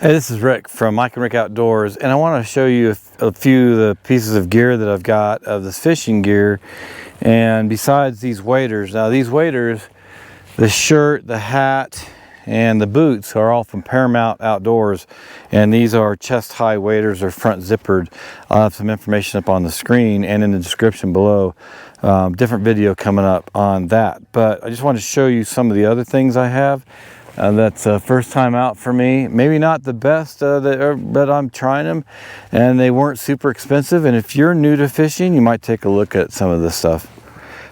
Hey, this is Rick from Mike and Rick Outdoors, and I want to show you a few of the pieces of gear that I've got of this fishing gear. And besides these waders, now these waders, the shirt, the hat, and the boots are all from Paramount Outdoors, and these are chest high waders or front zippered. I'll have some information up on the screen and in the description below. Different video coming up on that, but I just want to show you some of the other things I have. That's first time out for me. Maybe not the best, but I'm trying them, and they weren't super expensive. And if you're new to fishing, you might take a look at some of this stuff.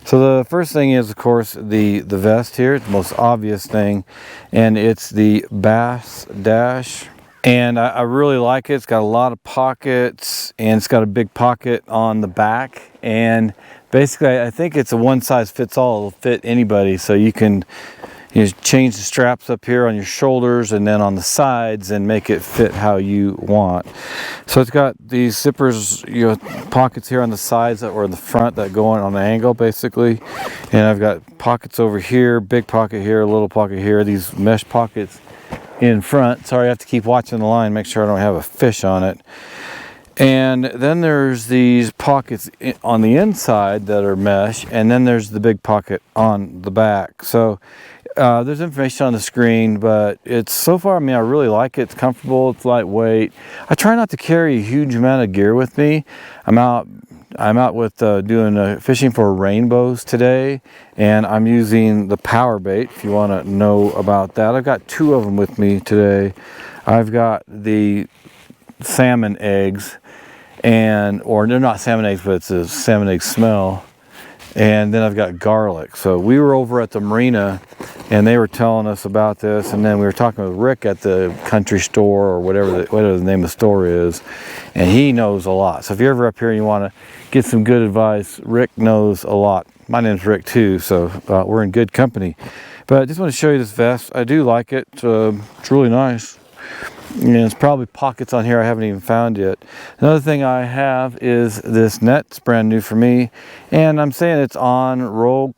So the first thing is, of course, the vest here. It's the most obvious thing, and it's the Bassdash. And I really like it. It's got a lot of pockets, and it's got a big pocket on the back. And basically, I think it's a one size fits all. It'll fit anybody, so you can change the straps up here on your shoulders and then on the sides and make it fit how you want. So it's got these zippers, pockets here on the sides or in the front that go on an angle basically. And I've got pockets over here, big pocket here, a little pocket here, these mesh pockets in front. Sorry, I have to keep watching the line, make sure I don't have a fish on it. And then there's these pockets on the inside that are mesh, and then there's the big pocket on the back. So there's information on the screen, but it's so far, I mean, I really like it. It's comfortable, it's lightweight. I try not to carry a huge amount of gear with me. I'm out with doing fishing for rainbows today, and I'm using the power bait if you want to know about that. I've got two of them with me today. I've got the salmon eggs, or they're not salmon eggs, but it's a salmon egg smell. And then I've got garlic. So we were over at the marina and they were telling us about this, and then we were talking with Rick at the country store or whatever the name of the store is, and he knows a lot. So if you're ever up here and you want to get some good advice, Rick knows a lot. My name's Rick too, so we're in good company. But I just want to show you this vest. I do like it. It's really nice. And there's probably pockets on here I haven't even found yet. Another thing I have is this net. It's brand new for me, and I'm saying it's ONROCL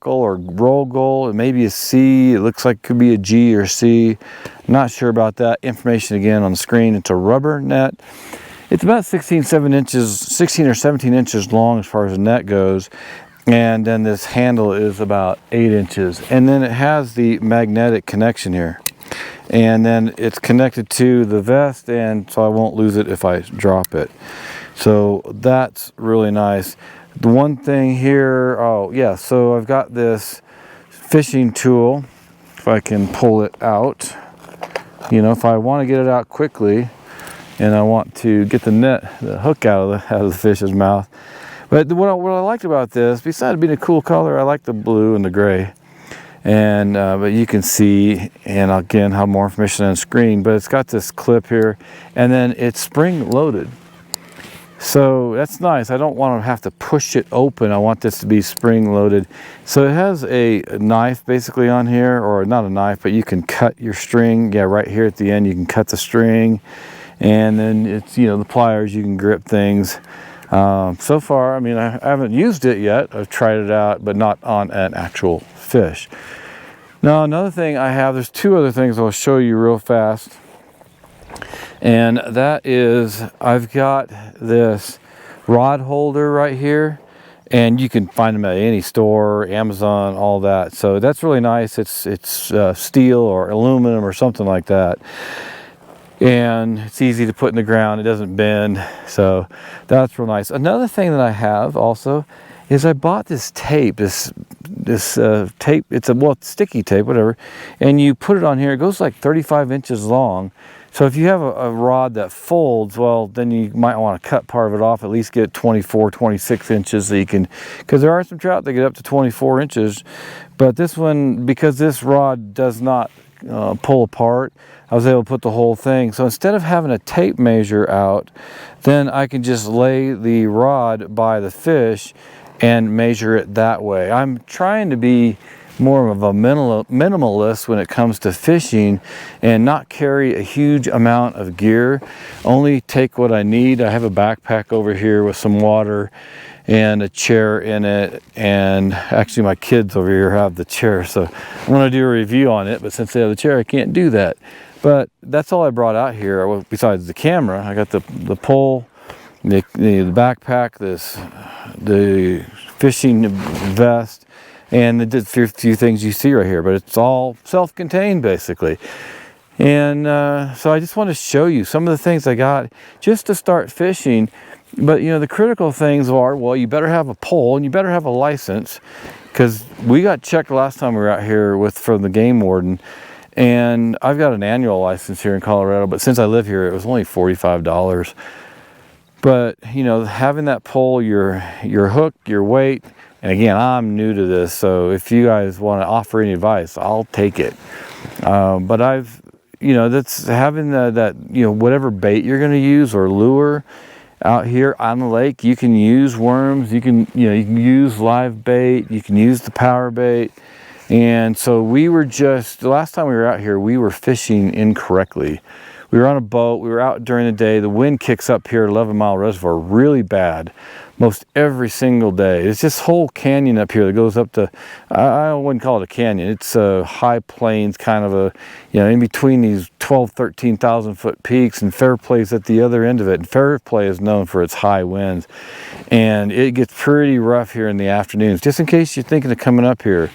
or ONROCL. It may be a C. It looks like it could be a G or C. Not sure about that. Information again on the screen. It's a rubber net. It's about 16 or 17 inches long as far as the net goes, and then this handle is about 8 inches, and then it has the magnetic connection here. And then it's connected to the vest, and so I won't lose it if I drop it. So that's really nice. The one thing here, oh yeah, so I've got this fishing tool. If I can pull it out, if I want to get it out quickly and I want to get the hook out of the fish's mouth. But what I liked about this, besides being a cool color, I like the blue and the gray. And but you can see, and again, have more information on the screen, but it's got this clip here, and then it's spring loaded. So that's nice. I don't want to have to push it open. I want this to be spring loaded. So it has a knife basically on here, or not a knife, but you can cut your string. Yeah, right here at the end, you can cut the string. And then it's, the pliers, you can grip things. So far, I mean, I haven't used it yet. I've tried it out, but not on an actual fish. Now, another thing I have, there's two other things I'll show you real fast. And that is, I've got this rod holder right here, and you can find them at any store, Amazon, all that. So that's really nice. It's steel or aluminum or something like that. And it's easy to put in the ground. It doesn't bend, so that's real nice. Another thing that I have also is I bought this tape, this tape. It's sticky tape, whatever, and you put it on here. It goes like 35 inches long. So if you have a rod that folds, well, then you might want to cut part of it off, at least get 24, 26 inches, so you can, because there are some trout that get up to 24 inches, but this one, because this rod does not pull apart, I was able to put the whole thing. So instead of having a tape measure out, then I can just lay the rod by the fish and measure it that way. I'm trying to be more of a minimalist when it comes to fishing and not carry a huge amount of gear. Only take what I need. I have a backpack over here with some water and a chair in it, and actually my kids over here have the chair, so I'm going to do a review on it, but since they have the chair I can't do that. But that's all I brought out here. Well, besides the camera, I got the pole, the backpack, the fishing vest, and the few things you see right here. But it's all self-contained basically. And so I just want to show you some of the things I got just to start fishing. But you know, the critical things are, well, you better have a pole and you better have a license, because we got checked last time we were out here from the game warden. And I've got an annual license here in Colorado, but since I live here, it was only $45. But you know, having that pole, your hook, your weight, and again, I'm new to this, so if you guys want to offer any advice, I'll take it. But you know, that's having that, you know, whatever bait you're going to use or lure out here on the lake. You can use worms, you can use live bait, you can use the power bait. And so the last time we were out here, we were fishing incorrectly. We were on a boat, we were out during the day, the wind kicks up here at 11 Mile Reservoir really bad, most every single day. It's this whole canyon up here that goes up to, I wouldn't call it a canyon, it's a high plains kind of a, you know, in between these 13,000 foot peaks, and Fairplay's at the other end of it. And Fairplay is known for its high winds. And it gets pretty rough here in the afternoons, just in case you're thinking of coming up here.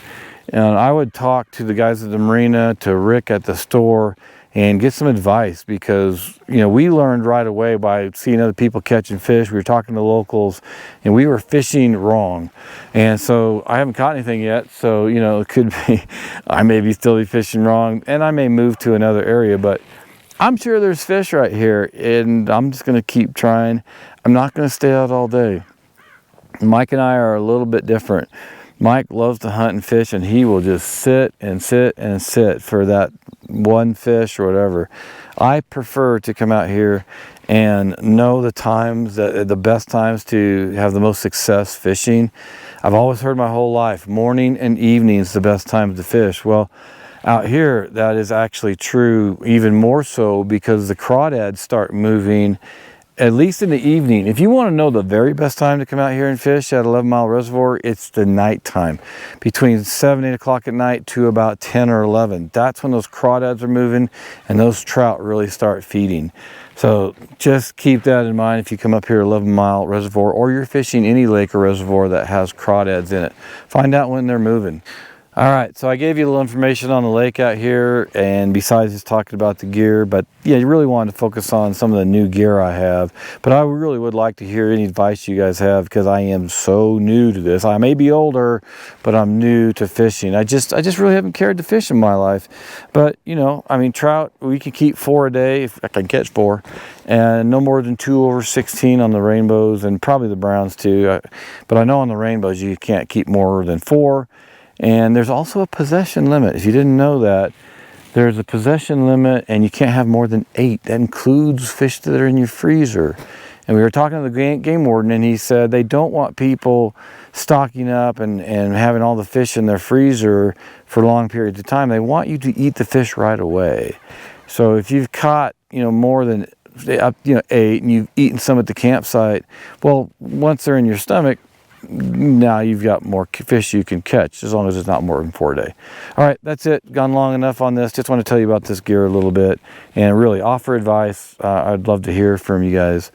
And I would talk to the guys at the marina, to Rick at the store, and get some advice, because you know, we learned right away by seeing other people catching fish. We were talking to locals and we were fishing wrong. And so I haven't caught anything yet, so you know, it could be I may still be fishing wrong, and I may move to another area, but I'm sure there's fish right here, and I'm just going to keep trying. I'm not going to stay out all day. Mike and I are a little bit different. Mike loves to hunt and fish, and he will just sit and sit and sit for that one fish or whatever. I prefer to come out here and know the times, the best times to have the most success fishing. I've always heard my whole life, morning and evening is the best time to fish. Well, out here, that is actually true, even more so, because the crawdads start moving at least in the evening. If you want to know the very best time to come out here and fish at 11 Mile Reservoir, it's the nighttime, between 7, 8 o'clock at night to about 10 or 11. That's when those crawdads are moving and those trout really start feeding. So just keep that in mind if you come up here 11 Mile Reservoir, or you're fishing any lake or reservoir that has crawdads in it. Find out when they're moving. All right, so I gave you a little information on the lake out here, and besides just talking about the gear, but yeah, you really wanted to focus on some of the new gear I have. But I really would like to hear any advice you guys have, because I am so new to this. I may be older, but I'm new to fishing. I just really haven't cared to fish in my life. But you know, I mean, trout, we can keep 4 a day if I can catch 4, and no more than 2 over 16 on the rainbows, and probably the browns too. But I know on the rainbows you can't keep more than 4. And there's also a possession limit. If you didn't know that, there's a possession limit, and you can't have more than 8. That includes fish that are in your freezer. And we were talking to the game warden, and he said they don't want people stocking up and having all the fish in their freezer for long periods of time. They want you to eat the fish right away. So if you've caught, you know, more than 8, and you've eaten some at the campsite, well, once they're in your stomach, now you've got more fish you can catch, as long as it's not more than 4 a day. All right, that's it. Gone long enough on this. Just want to tell you about this gear a little bit and really offer advice. I'd love to hear from you guys.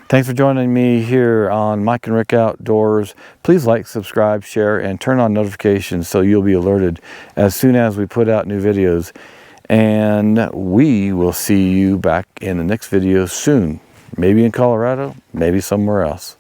Thanks for joining me here on Mike and Rick Outdoors. Please like, subscribe, share, and turn on notifications so you'll be alerted as soon as we put out new videos. And we will see you back in the next video soon. Maybe in Colorado, maybe somewhere else.